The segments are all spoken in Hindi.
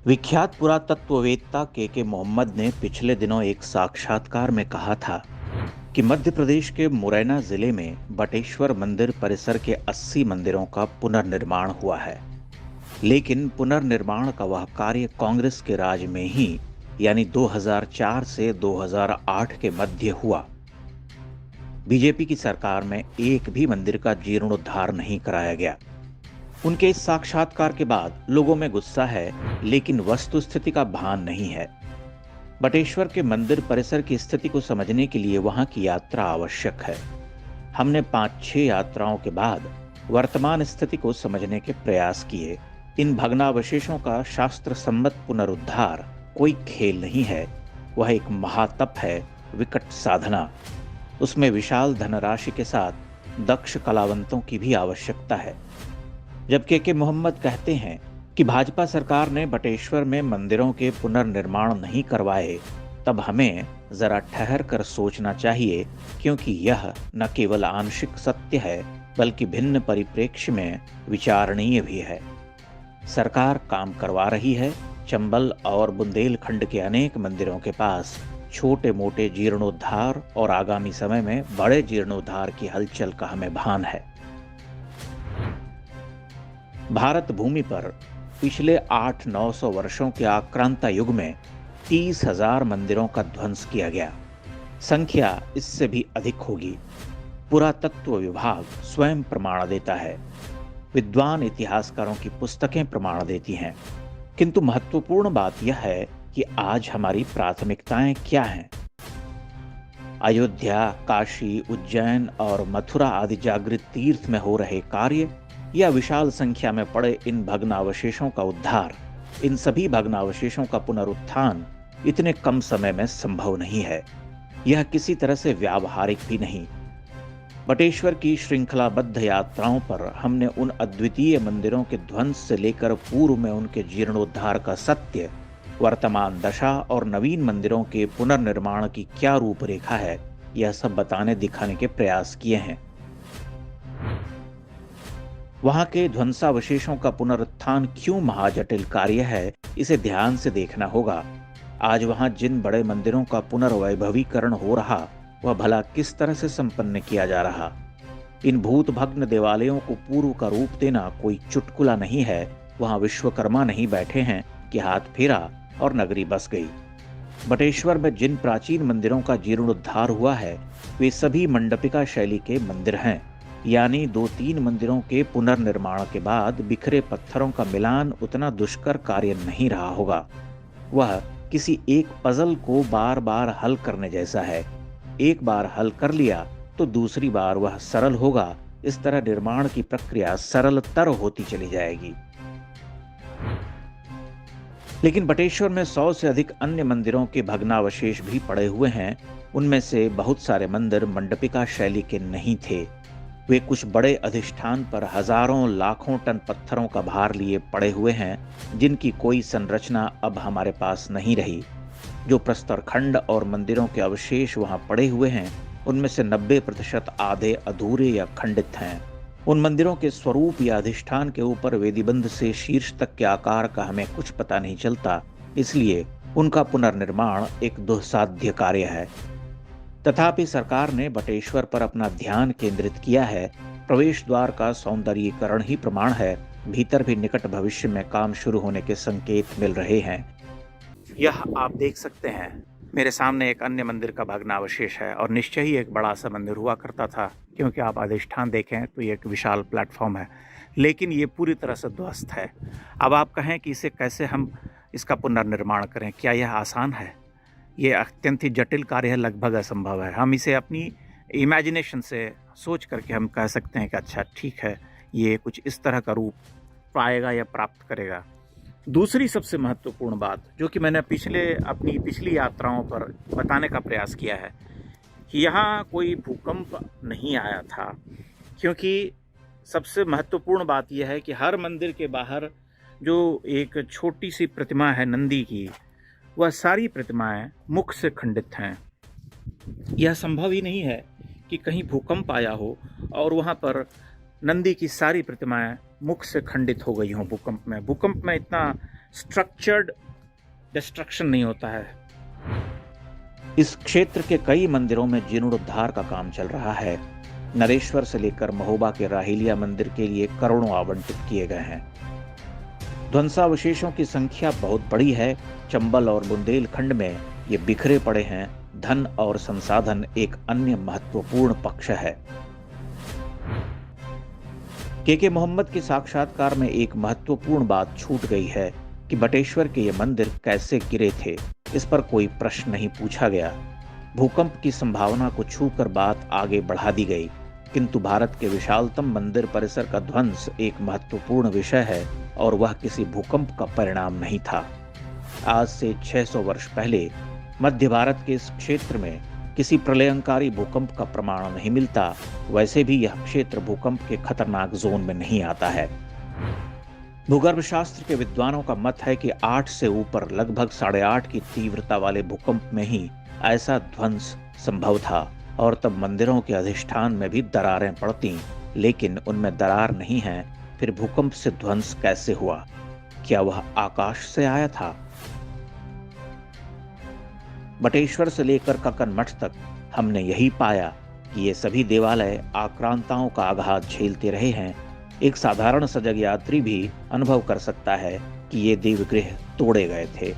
विख्यात पुरातत्ववेत्ता के मोहम्मद ने पिछले दिनों एक साक्षात्कार में कहा था कि मध्य प्रदेश के मुरैना जिले में बटेश्वर मंदिर परिसर के 80 मंदिरों का पुनर्निर्माण हुआ है। लेकिन पुनर्निर्माण का वह कार्य कांग्रेस के राज में ही यानी 2004 से 2008 के मध्य हुआ। बीजेपी की सरकार में एक भी मंदिर का जीर्णोद्धार नहीं कराया गया। उनके इस साक्षात्कार के बाद लोगों में गुस्सा है, लेकिन वस्तुस्थिति का भान नहीं है। बटेश्वर के मंदिर परिसर की स्थिति को समझने के लिए वहां की यात्रा आवश्यक है। हमने 5-6 यात्राओं के बाद वर्तमान स्थिति को समझने के प्रयास किए। इन भग्नावशेषों का शास्त्र सम्मत पुनरुद्धार कोई खेल नहीं है, वह एक महातप है, विकट साधना। उसमें विशाल धनराशि के साथ दक्ष कलावंतों की भी आवश्यकता है। जब के मोहम्मद कहते हैं कि भाजपा सरकार ने बटेश्वर में मंदिरों के पुनर्निर्माण नहीं करवाए, तब हमें जरा ठहर कर सोचना चाहिए, क्योंकि यह न केवल आंशिक सत्य है बल्कि भिन्न परिप्रेक्ष्य में विचारणीय भी है। सरकार काम करवा रही है। चंबल और बुंदेलखंड के अनेक मंदिरों के पास छोटे मोटे जीर्णोद्धार और आगामी समय में बड़े जीर्णोद्धार की हलचल का हमें भान है। भारत भूमि पर पिछले 800-900 वर्षों के आक्रांता युग में 30,000 मंदिरों का ध्वंस किया गया। संख्या इससे भी अधिक होगी। पुरातत्व विभाग स्वयं प्रमाण देता है, विद्वान इतिहासकारों की पुस्तकें प्रमाण देती हैं। किंतु महत्वपूर्ण बात यह है कि आज हमारी प्राथमिकताएं क्या हैं। अयोध्या, काशी, उज्जैन और मथुरा आदि जागृत तीर्थ में हो रहे कार्य या विशाल संख्या में पड़े इन भग्नावशेषों का उद्धार, इन सभी भग्नावशेषों का पुनरुत्थान इतने कम समय में संभव नहीं है। यह किसी तरह से व्यावहारिक भी नहीं। बटेश्वर की श्रृंखलाबद्ध यात्राओं पर हमने उन अद्वितीय मंदिरों के ध्वंस से लेकर पूर्व में उनके जीर्णोद्धार का सत्य, वर्तमान दशा और नवीन मंदिरों के पुनर्निर्माण की क्या रूपरेखा है, यह सब बताने दिखाने के प्रयास किए हैं। वहां के ध्वंसावशेषों का पुनरुत्थान क्यों महाजटिल कार्य है, इसे ध्यान से देखना होगा। आज वहां जिन बड़े मंदिरों का पुनर्वैभवीकरण हो रहा, वह भला किस तरह से संपन्न किया जा रहा। इन भूत भग्न देवालयों को पूर्व का रूप देना कोई चुटकुला नहीं है। वहां विश्वकर्मा नहीं बैठे हैं कि हाथ फेरा और नगरी बस गई। बटेश्वर में जिन प्राचीन मंदिरों का जीर्णोद्धार हुआ है, वे सभी मंडपिका शैली के मंदिर हैं। यानी 2-3 मंदिरों के पुनर्निर्माण के बाद बिखरे पत्थरों का मिलान उतना दुष्कर कार्य नहीं रहा होगा। वह किसी एक पजल को बार बार हल करने जैसा है। एक बार हल कर लिया तो दूसरी बार वह सरल होगा। इस तरह निर्माण की प्रक्रिया सरलतर होती चली जाएगी। लेकिन बटेश्वर में 100 से अधिक अन्य मंदिरों के भग्नावशेष भी पड़े हुए हैं। उनमें से बहुत सारे मंदिर मंडपिका शैली के नहीं थे। वे कुछ बड़े अधिष्ठान पर हजारों लाखों टन पत्थरों का भार लिए पड़े हुए हैं, जिनकी कोई संरचना अब हमारे पास नहीं रही। जो प्रस्तर खंड और मंदिरों के अवशेष वहां पड़े हुए हैं, उनमें से 90% आधे अधूरे या खंडित हैं। उन मंदिरों के स्वरूप या अधिष्ठान के ऊपर वेदीबंध से शीर्ष तक के आकार का हमें कुछ पता नहीं चलता, इसलिए उनका पुनर्निर्माण एक दुस्साध्य कार्य है। तथापि सरकार ने बटेश्वर पर अपना ध्यान केंद्रित किया है। प्रवेश द्वार का सौंदर्यीकरण ही प्रमाण है। भीतर भी निकट भविष्य में काम शुरू होने के संकेत मिल रहे हैं। यह आप देख सकते हैं, मेरे सामने एक अन्य मंदिर का भग्नावशेष है और निश्चय ही एक बड़ा सा मंदिर हुआ करता था, क्योंकि आप अधिष्ठान देखें तो ये एक विशाल प्लेटफॉर्म है, लेकिन ये पूरी तरह से ध्वस्त है। अब आप कहें कि इसे कैसे हम इसका पुनर्निर्माण करें, क्या यह आसान है? ये अत्यंत ही जटिल कार्य है, लगभग असंभव है। हम इसे अपनी इमेजिनेशन से सोच करके हम कह सकते हैं कि अच्छा ठीक है, ये कुछ इस तरह का रूप पाएगा या प्राप्त करेगा। दूसरी सबसे महत्वपूर्ण बात, जो कि मैंने अपनी पिछली यात्राओं पर बताने का प्रयास किया है, कि यहाँ कोई भूकंप नहीं आया था। क्योंकि सबसे महत्वपूर्ण बात यह है कि हर मंदिर के बाहर जो एक छोटी सी प्रतिमा है नंदी की, वह सारी प्रतिमाएं मुख से खंडित हैं। यह संभव ही नहीं है कि कहीं भूकंप आया हो और वहाँ पर नंदी की सारी प्रतिमाएं मुख से खंडित हो गई हों। भूकंप में इतना स्ट्रक्चर्ड डिस्ट्रक्शन नहीं होता है। इस क्षेत्र के कई मंदिरों में जीर्णोद्धार का काम चल रहा है। नरेश्वर से लेकर महोबा के राहिलिया मंदिर के लिए करोड़ों आवंटित किए गए हैं। ध्वंसावशेषों की संख्या बहुत बड़ी है। चंबल और बुंदेलखंड में ये बिखरे पड़े हैं। धन और संसाधन एक अन्य महत्वपूर्ण पक्ष है। के मोहम्मद के साक्षात्कार में एक महत्वपूर्ण बात छूट गई है कि बटेश्वर के ये मंदिर कैसे गिरे थे। इस पर कोई प्रश्न नहीं पूछा गया। भूकंप की संभावना को छूकर बात आगे बढ़ा दी गई, किंतु भारत के विशालतम मंदिर परिसर का ध्वंस एक महत्वपूर्ण विषय है और वह किसी भूकंप का परिणाम नहीं था। आज से 600 वर्ष पहले मध्य भारत के इस क्षेत्र में किसी प्रलयंकारी भूकंप का प्रमाण नहीं मिलता। वैसे भी यह क्षेत्र भूकंप के खतरनाक जोन में नहीं आता है। भूगर्भ शास्त्र के विद्वानों का मत है कि 8 से ऊपर लगभग 8.5 की तीव्रता वाले भूकंप में ही ऐसा ध्वंस संभव था और तब मंदिरों के अधिष्ठान में भी दरारें पड़ती, लेकिन उनमें दरार नहीं है। फिर भूकंप से ध्वंस कैसे हुआ? क्या वह आकाश से आया था? बटेश्वर से लेकर कक्कन मठ तक हमने यही पाया कि ये सभी देवालय आक्रांताओं का आघात झेलते रहे हैं। एक साधारण सजग यात्री भी अनुभव कर सकता है कि ये देवगृह तोड़े गए थे।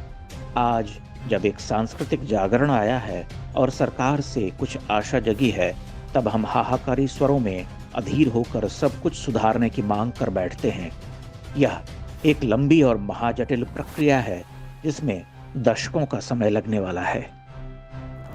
आज जब एक सांस्कृतिक जागरण आया है और सरकार से कुछ आशा जगी है, तब हम हाहाकारी स्वरों में अधीर होकर सब कुछ सुधारने की मांग कर बैठते हैं। यह एक लंबी और महाजटिल प्रक्रिया है जिसमें दशकों का समय लगने वाला है।